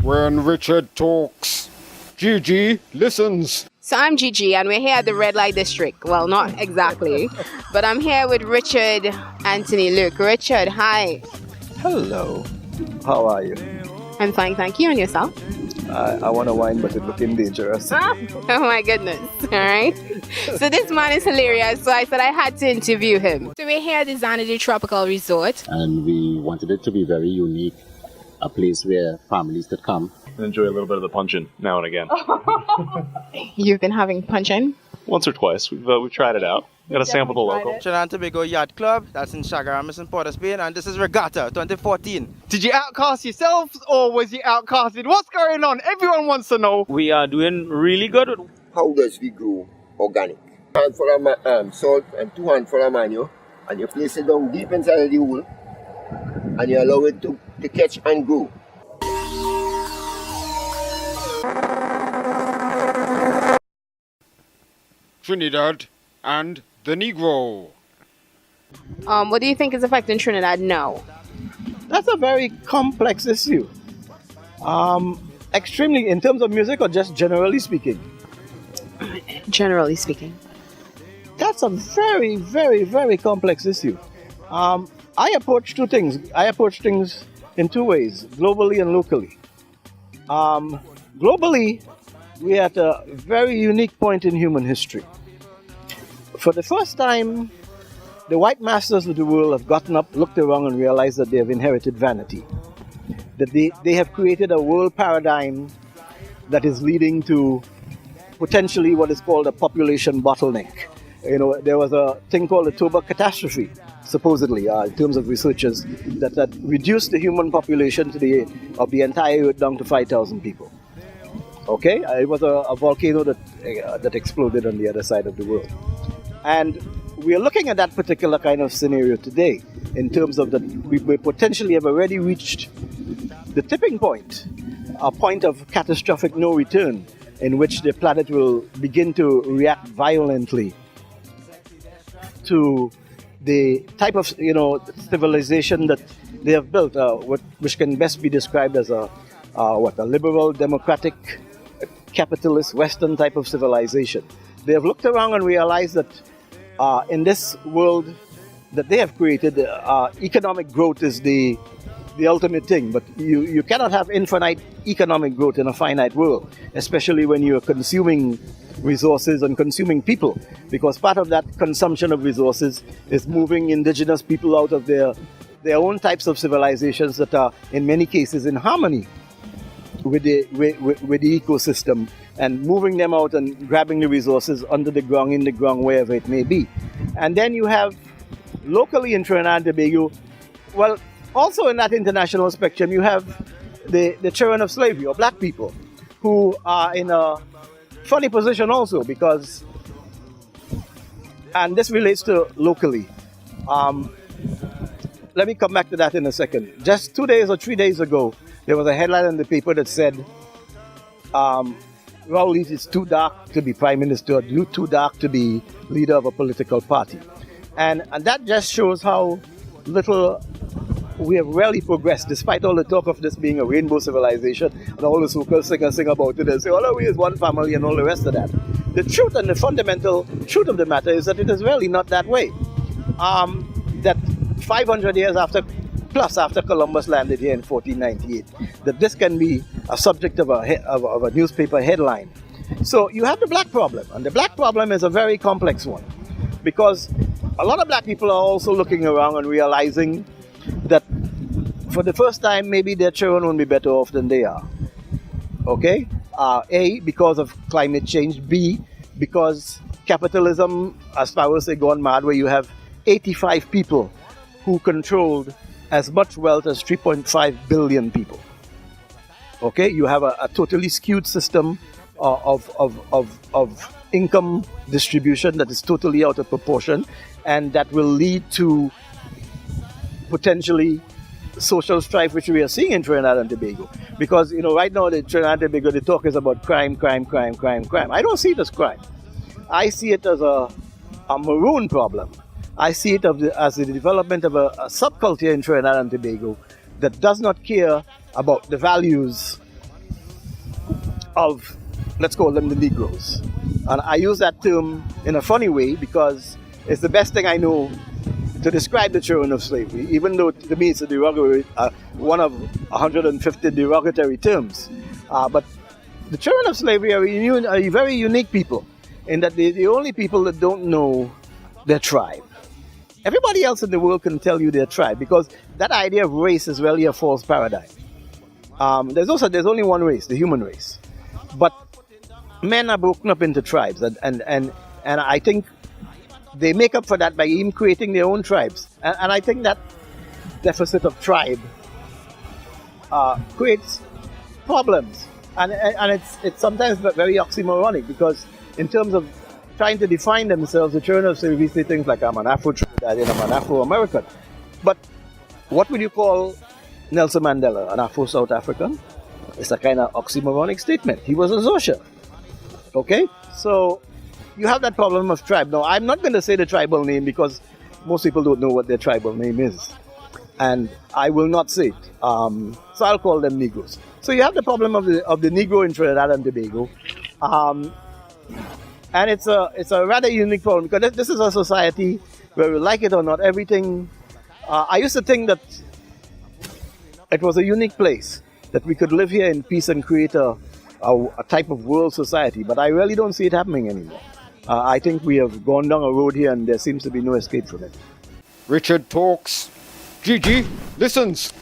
When Richard talks, Gigi listens. So I'm Gigi and we're here at the Red Light District. Well, not exactly, but I'm here with Richard Anthony Luke. Richard, hi. Hello. How are you? I'm fine, thank you. And yourself? I want to wine, but it's looking dangerous. Oh my goodness. All right. So this man is hilarious. So I said I had to interview him. So we're here at the Xanadu Tropical Resort. And we wanted it to be very unique. A place where families could come. Enjoy a little bit of the punch-in now and again. You've been having punch-in? Once or twice. We've tried it out. Got to sample the local. Trinidad and Tobago Yacht Club, that's in Chagaramas in Port of Spain, and this is Regatta 2014. Did you outcast yourselves or was you outcasted? What's going on? Everyone wants to know. We are doing really good. How does we grow organic? Handful of salt and 2 handful of manure, and you place it down deep inside the hole, and you allow it to catch and grow. Trinidad and the Negro. What do you think is affecting Trinidad now? That's a very complex issue. Extremely, in terms of music or just generally speaking? Generally speaking. That's a very, very, very complex issue. I approach two things. I approach things in two ways, globally and locally. Globally, we're at a very unique point in human history. For the first time, the white masters of the world have gotten up, looked around, and realized that they have inherited vanity. That they have created a world paradigm that is leading to potentially what is called a population bottleneck. You know, there was a thing called the Toba catastrophe, supposedly, in terms of researchers, that reduced the human population of the entire Earth down to 5,000 people. Okay, it was a volcano that exploded on the other side of the world. And we are looking at that particular kind of scenario today in terms of that we potentially have already reached the tipping point, a point of catastrophic no return in which the planet will begin to react violently to the type of civilization that they have built, which can best be described as a liberal, democratic, capitalist, Western type of civilization. They have looked around and realized that in this world that they have created, economic growth is the ultimate thing. But you cannot have infinite economic growth in a finite world, especially when you are consuming resources and consuming people, because part of that consumption of resources is moving indigenous people out of their own types of civilizations that are in many cases in harmony with the ecosystem, and moving them out and grabbing the resources under the ground, in the ground, wherever it may be. And then you have locally in Trinidad and Tobago, well, also in that international spectrum, you have the children of slavery, or black people, who are in a funny position also, because, and this relates to locally. Let me come back to that in a second. Just 2 days or 3 days ago, there was a headline in the paper that said, Raul, it's too dark to be prime minister, too dark to be leader of a political party. And that just shows how little we have really progressed, despite all the talk of this being a rainbow civilization, and all the so-called singers sing about it and say, all we is one family and all the rest of that. The truth and the fundamental truth of the matter is that it is really not that way. That 500 years after Columbus landed here in 1498, that this can be a subject of a newspaper headline. So you have the black problem, and the black problem is a very complex one, because a lot of black people are also looking around and realizing that for the first time, maybe their children will be better off than they are. Okay? A, because of climate change. B, because capitalism, as far as they gone mad, where you have 85 people who controlled as much wealth as 3.5 billion people. Okay? You have a totally skewed system of income distribution that is totally out of proportion, and that will lead to potentially social strife, which we are seeing in Trinidad and Tobago. Because, right now, the Trinidad and Tobago, the talk is about crime. I don't see it as crime. I see it as a maroon problem. I see it as the development of a subculture in Trinidad and Tobago that does not care about the values of, let's call them the Negroes. And I use that term in a funny way because it's the best thing I know to describe the children of slavery, even though to me it's a derogatory, one of 150 derogatory terms. But the children of slavery are a very unique people in that they're the only people that don't know their tribe. Everybody else in the world can tell you their tribe because that idea of race is really a false paradigm. There's only one race, the human race. But men are broken up into tribes, and I think they make up for that by even creating their own tribes. And I think that deficit of tribe creates problems. And it's sometimes very oxymoronic because in terms of trying to define themselves, the children of slavery say things like, I'm an Afro-Trinidadian, I'm an Afro-American. But what would you call Nelson Mandela, an Afro-South African? It's a kind of oxymoronic statement. He was a Xhosa. Okay? So you have that problem of tribe. Now, I'm not going to say the tribal name because most people don't know what their tribal name is. And I will not say it. So I'll call them Negroes. So you have the problem of the Negro in Trinidad and Tobago. And it's a rather unique problem because this is a society where, we like it or not, everything. I used to think that it was a unique place, that we could live here in peace and create a type of world society, but I really don't see it happening anymore. I think we have gone down a road here and there seems to be no escape from it. Richard talks. Gigi listens.